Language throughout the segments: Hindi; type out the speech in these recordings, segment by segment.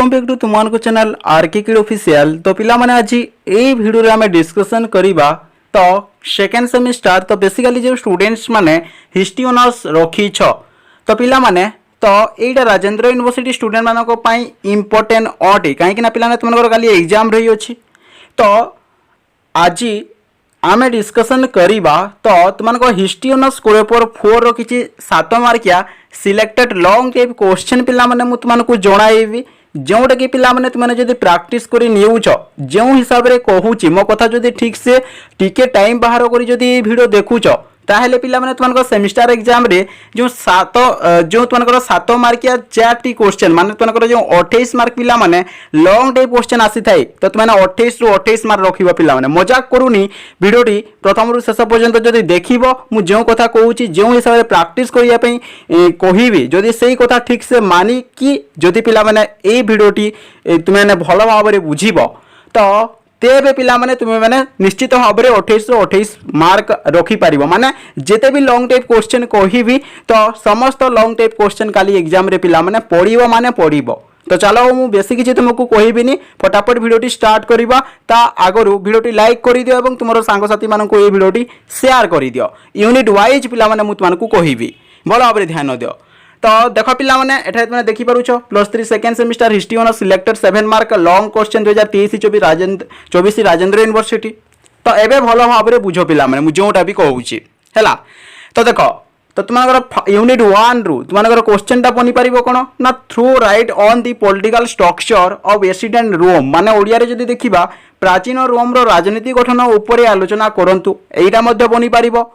वेलकम बैक टू तुमको चैनल आरके किड ऑफिशियल। तो पिला माने आज ए वीडियो रे हमें डिस्कशन करिबा तो सेकेंड सेमिस्टर तो बेसिकली जो स्टूडेंट्स माने हिस्ट्री ऑनर्स रखी छ तो पिला माने तो एटा राजेंद्र यूनिवर्सिटी स्टूडेंट मानको पई इंपोर्टेंट अटे काहे कि ना पिला ने तुमको काली एग्जाम रही अछि। तो आज आमे डिस्कशन करिबा तो तुमको हिस्ट्री ऑनर्स पेपर 4 रो किछि 7 मार्किया सिलेक्टेड लॉन्ग टाइप क्वेश्चन पिला माने मु तुमको जणाइबी जोटा कि पिला माने तुमने जदि प्रैक्टिस करी निउछ जो हिसाब रे कहूची मो कथा जदि ठीक से टिके टाइम बाहर करी जदि वीडियो देखुछ ताहेले पिला माने तुमको सेमिस्टर एग्जाम रे जो 7 मार्किया 4टी क्वेश्चन माने तुमको जो 28 मार्क पिला माने लॉन्ग टाइप क्वेश्चन आसी थाई तो तुमने 28 रु 28 मार्क रखिबो पिला माने मजाक करूनी वीडियोटी प्रथम रु शेष पर्यंत जदि देखिबो मु जो कथा कहूची जो हिसाब रे प्रैक्टिस करिया पई कहिबी जदि सेही कथा ठीक से मानी कि जदि पिला माने ए वीडियोटी तुमने भलो भाव रे बुझिबो तो तेबे पिला माने तुमे माने निश्चित भाव में 28 रु 28 मार्क रखी पारिबो माने जेते भी लॉन्ग टाइप क्वेश्चन कहिबी तो समस्त लॉन्ग टाइप क्वेश्चन काली एग्जाम रे पिला माने पढ़िबो माने पढ़िबो। तो चलो मु बेसी किछि तुमको कहिबिनी फटाफट वीडियोटी स्टार्ट करिबा ता आगरु वीडियोटी लाइक करि दियो एवं तुमरो सांग साथी मानको ए वीडियोटी शेयर करि दियो यूनिट वाइज पिला माने मु तुमको कहिबी भलो भाव रे ध्यान दियो। तो देख पिला माने एठा तुमने देखि पारुछ +3 second semester history honours selected 7 mark long question 2023-24 Rajendra university. तो एबे भलो भाव रे बुझो पिला माने मु जोटा भी कहूची हैला। तो देखो तो तुमनगर यूनिट 1 रु तुमनगर क्वेश्चनटा बनि परिबो कोन ना through write on the political structure of ancient Rome माने ओडिया रे जदि देखिबा प्राचीन रोम रो राजनीति गठन ऊपर आलोचना करंतु एटा मध्ये बनि परिबो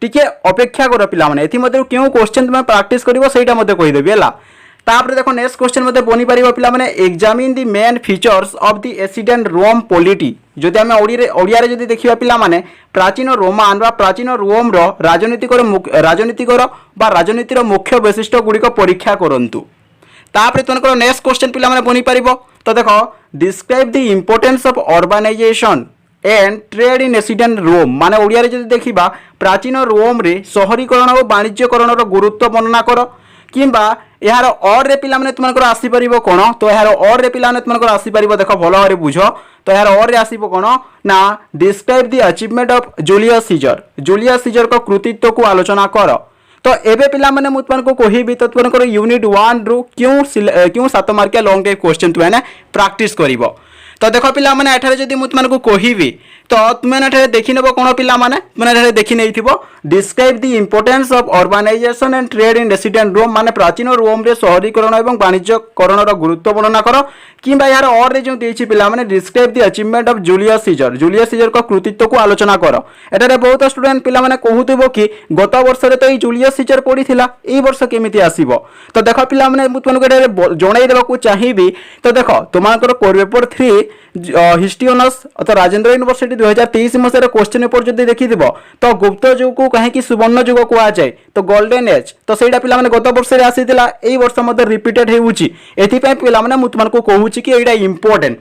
टिके अपेक्षा कर पिला माने एथि मध्ये केउ क्वेश्चन तुम प्रैक्टिस करिवो सेटा मध्ये कहि देबी हैला। तापर देखो नेक्स्ट क्वेश्चन मध्ये बनि परिबो पिला माने examine the main features of the ancient Rome polity जदि हम ओडिया रे जदि देखिबा पिला माने प्राचीन रोमान बा प्राचीन रोम रो राजनीतिकर बा राजनीतिर मुख्य वैशिष्ट्य गुडी को परीक्षा करंतु। तापर तुमको नेक्स्ट क्वेश्चन पिला माने बनि परिबो तो देखो describe the importance of urbanisation and trade in ancient Rome माने ओडिया रे जदि देखिबा प्राचीन रोम रे शहरीकरण और वाणिज्यकरण रो गुरुत्व वर्णना करो किंबा यार और रे पिला माने तुमको आसी परिबो कोन तो यार और रे पिला माने तुमको आसी परिबो देखो भलो रे बुझो तो यार और रे आसीबो कोन ना describe the achievement of Julius Caesar को कृतित्व को आलोचना करो। तो एबे पिला माने मु तुमको कहिबी तो तुमको यूनिट 1 रु क्यों 7 मार्किया लॉन्ग टाइप क्वेश्चन तुमने प्रैक्टिस करिवो। तो देखो पिला माने एठारे जदि मु तुमको कहिबी तो तुमने एठारे देखि नेबो कोन पिला माने तुमने एठारे देखि नेइथिबो describe the importance of urbanisation and trade in ancient Rome माने प्राचीन रोम रे शहरीकरण एवं वाणिज्यकरण रो गुरुत्व वर्णना करो किंबा यार और रे जो देछि पिला माने describe the achievement of Julius Caesar को कृतित्व को आलोचना करो। एठारे बहुत स्टूडेंट पिला माने कहूथिबो कि गत वर्ष रे तो ई जूलियस सीजर पढिथिला एई वर्ष केमिति आसीबो। तो देखो पिला माने मु तुमको एठारे जणाई देबा को चाहिबी तो देखो तुमको कोर पेपर 3 हिस्ट्री ऑनर्स तो राजेंद्र यूनिवर्सिटी 2023 मसीह क्वेश्चन पेपर जदि देखिथिबो तो गुप्त युग को कहीं कि सुवर्ण युग कुआ जाए तो गोल्डन एज तो सेटा पिला माने गत वर्ष रे आसीथिला एई वर्ष मध्ये रिपीटेड हेउची एथि पय पिला माने मु तुमको कहूची कि एटा इंपोर्टेंट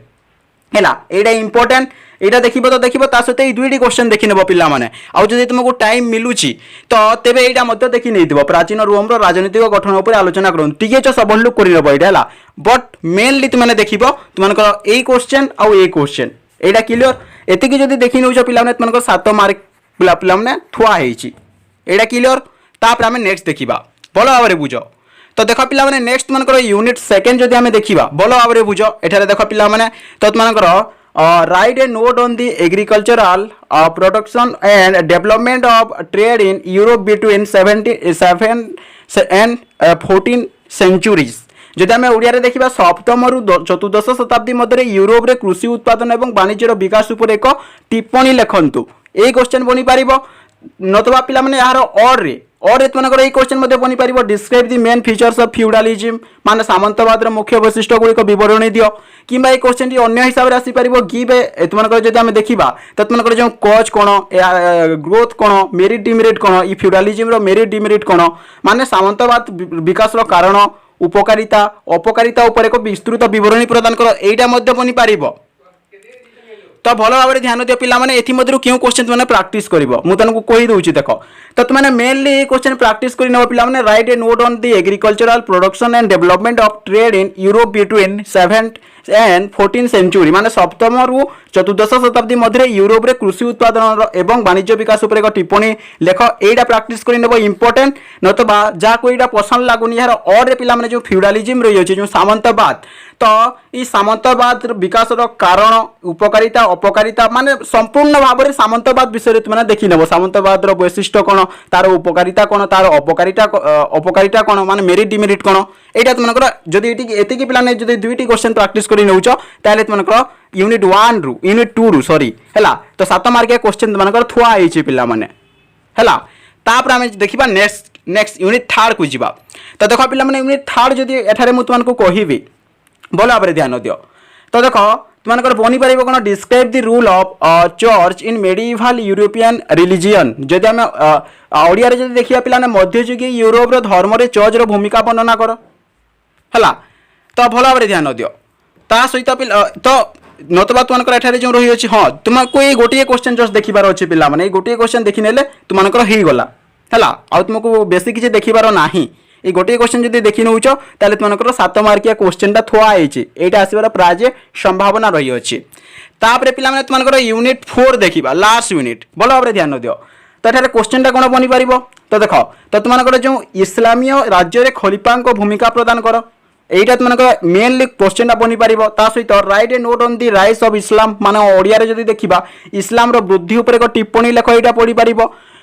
हैला एटा इंपोर्टेंट एटा देखिबो तो देखिबो ता सते ई दुईटी क्वेश्चन देखि नेबो पिला माने आ जदि तुमको टाइम मिलुची तो तेबे एटा मध्ये देखि नेइदिबो प्राचीन रोम रो राजनीतिक गठन ऊपर आलोचना करन टिके छ सब लोग करि नेबो एटा हैला बट मेनली तुमने देखिबो तुमनको एई क्वेश्चन आ एई क्वेश्चन एटा क्लियर एति कि जदि देखि नउछ पिला माने तुमनको 7 मार्क पिला माने थुआ हेची एटा क्लियर। तापर हमें नेक्स्ट देखिबा भलो भाव रे बुझो। तो देखो पिला माने नेक्स्ट तुमनको यूनिट सेकंड जदि हमें देखिबा भलो भाव रे बुझो एठारे देखो पिला माने तो तुमनको write a note on the agricultural production and development of trade in Europe between 17 and 14 centuries जदि आम ओडिया रे देखिबा सप्तम रु चतुर्दश शताब्दी मध्य यूरोप रे कृषि उत्पादन एवं वाणिज्यर विकास उपर एक टिप्पणी लेखंतु ए क्वेश्चन बनि पारिबो नतबा पिला माने यार और तुमको ये क्वेश्चन मध्ये बनि पारिबो describe the main features of feudalism माने सामंतवाद रो मुख्य वैशिष्ट्य गुडी को विवरणी दियो किंबा ये क्वेश्चन टी अन्य हिसाब रे आसी पारिबो गिव तुमको जदि हम देखिबा तो तुमको जो कॉज कोन ग्रोथ कोन मेरिट डिमेरिट कोन ई फ्यूडालिज्म रो मेरिट डिमेरिट कोन माने सामंतवाद विकास रो कारण उपकारिता अपकारिता ऊपर एक विस्तृत विवरणी प्रदान करो एटा मध्ये बनि पारिबो। तो भल भाव में ध्यान दियो पिला माने एथि मध्यरु क्यों क्वेश्चन तुमने प्रैक्टिस करिवो मु तमको कहि दउची देखो तो तुमने मेनली ये क्वेश्चन प्रैक्टिस करि नबो पिला माने write a note on the agricultural production and development of trade in Europe between 7th and 14th century माने सप्तम रु चतुर्दश शताब्दी मध्य यूरोप रे कृषि उत्पादन एवं वाणिज्य विकास उपर एक टिप्पणी लेख एटा प्रैक्टिस करि नबो इंपोर्टेंट नतबा जा कोइटा पसंद लागुनी यार और रे पिला माने जो फ्यूडालिज्म रही अछि जो सामंतवाद तो ई सामंतवाद विकास रो कारण उपकारिता अपकारिता माने संपूर्ण भाव में सामंतवाद विषय तुमने देखि नबो सामंतवाद रो वैशिष्ट्य कोन तार उपकारिता कोन तार अपकारिता कोन माने मेरिट डिमेरिट कोन एटा तुमनकर जदी एति की पिला ने जदी दुईटी क्वेश्चन प्रैक्टिस करि नउचो ताले तुमनकर यूनिट 1 रु यूनिट 2 रु सॉरी हैला तो 7 मार्क के क्वेश्चन तुमनकर थुआ आइछि पिला माने हैला तापर हम देखिबा नेक्स्ट यूनिट 3 को जिबा तो देखो पिला माने यूनिट 3 जदी एठारे मु तुमनको कहिबी बोल भाव ध्यान दियो तो देख तुमको बनी पार कौन describe the rule of church in medieval European religion जदि आम ओडिया रे जदि देखिया पिला मध्ययुगीय यूरोप रो धर्म रे चर्च रो भूमिका वर्णना कर हैला तो भल भाव ध्यान दियो ता सहित तो नतबा तुमको एठारे जो रही अछि हां तुमको ये गोटे क्वेश्चन जस्ट देखिबार अछि पिला माने गोटे क्वेश्चन देखि नेले तुमको हेई गला हैला आ तुमको बेसी किछि देखिबार नाही ये गोटे क्वेश्चन जब देखी नौच ताले तुमको 7 मार्किया क्वेश्चन टा थुआ एटा आसबार प्राय संभावना रही अच्छी तापर पिला माने तुमको यूनिट 4 देखा लास्ट यूनिट भल भाव ध्यान दियो तो ये क्वेश्चन टा कौन बनी पार तो देख तो तुमको जो इस्लामीय राज्य में खलीफा भूमिका प्रदान कर एटा तुमको मेनली क्वेश्चन टा बनी पार सहित right a note on the rise of Islam माने ओडिया रे जदि देखिबा इस्लाम रो वृद्धि उपर एक टिप्पणी लेख एटा पढ़ी पार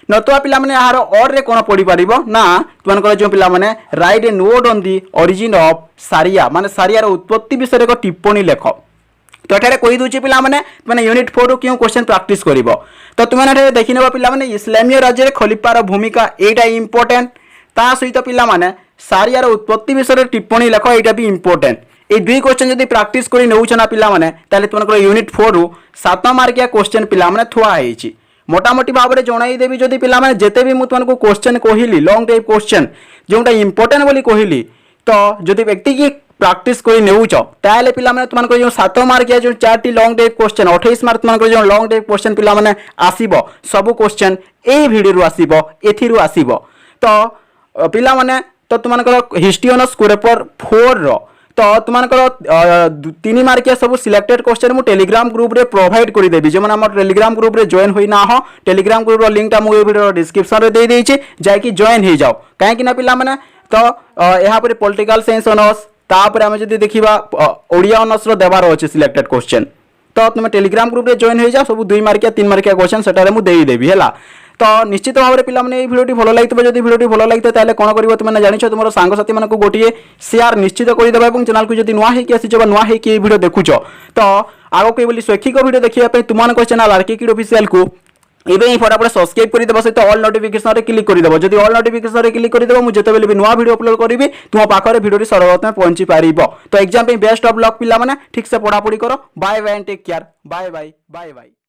नतुआ पिला माने यार और रे कोन पढ़ी पारिबो ना तुमनकर जो पिला माने write a note on the origin of सारिया माने सारिया रो उत्पत्ति विषय को टिप्पणी लेख तो एठारे कहि दोची पिला माने यूनिट 4 रो क्यों क्वेश्चन प्रैक्टिस करिवो तो तुमने एठारे देखि नेबा पिला माने इस्लामीय राज्य रे खलीफा रो भूमिका एटा इंपोर्टेंट ता सहित पिला माने सारिया रो उत्पत्ति विषय टिप्पणी लेख एटा भी इंपोर्टेंट ए दुई क्वेश्चन जदि प्रैक्टिस करि नउछ ना पिला माने ताले तुमनकर यूनिट 4 रो 7 मार्किया क्वेश्चन पिला माने थुआ हेछि मोटामोटी भाव में जणाई देवी जदि पिला माने जेते भी मु तुमको क्वेश्चन कहली लॉन्ग टाइप क्वेश्चन जोटा इंपोर्टेंट बोली कहली तो जदि व्यक्ति की प्रैक्टिस कोई नेउच ताले पिला माने तुमको जो 7 मार्क या जो 4टी लॉन्ग टाइप क्वेश्चन 28 मार्क तुमको जो लॉन्ग टाइप क्वेश्चन पिला माने आसीबो सब क्वेश्चन ए वीडियो रु आसीबो एथिरु आसीबो तो पिला माने तो तुमको हिस्ट्री ऑनर्स पेपर 4 रो तो तुमको 3 मार्किया सब सिलेक्टेड क्वेश्चन मु टेलीग्राम ग्रुप रे प्रोवाइड कर देबी जे माने हमर टेलीग्राम ग्रुप रे जॉइन होई ना हो टेलीग्राम ग्रुप रो लिंक ता मु ए वीडियो डिस्क्रिप्शन रे दे देछि जाय कि जॉइन हो जाओ काहे कि ना पिला माने तो यहाँ पर पॉलिटिकल साइंस ऑनर्स तापर हम जदी देखिबा ओडिया ऑनर्स रो देबार अछि सिलेक्टेड क्वेश्चन तो तुम टेलीग्राम ग्रुप रे जॉइन हो जाओ सब 2 मार्किया 3 मार्किया क्वेश्चन सेटारे मु देई देबी हैला तो निश्चित भाव में पिला माने ये वीडियो भल लगी जब वीडियो भल लगी ताले कोन करिवो तुमने जानिछो तुमरो सांग साथी मानको गोटिए शेयर निश्चित करि देबा एवं चैनल को जदी नुआ हे कि आसीछ नुआ हे कि ये वीडियो देखुछो तो आगो कोइ बोली शैक्षिक वीडियो देखिया पे तुमनको चैनल आरके किड ऑफिशियल को एबे ही फटाफट सब्सक्राइब कर देबो सहित ऑल नोटिफिकेशन रे क्लिक कर देबो जदी ऑल नोटिफिकेशन रे क्लिक कर देबो मु जते बेले भी नुआ वीडियो अपलोड करिवि तुम पाखरे वीडियो रे सर्वप्रथम पहुंची पारिबो तो एग्जाम पे बेस्ट ऑफ लक पिला माने ठीक से पढ़ा पढ़ी करो bye bye and take care bye bye bye bye.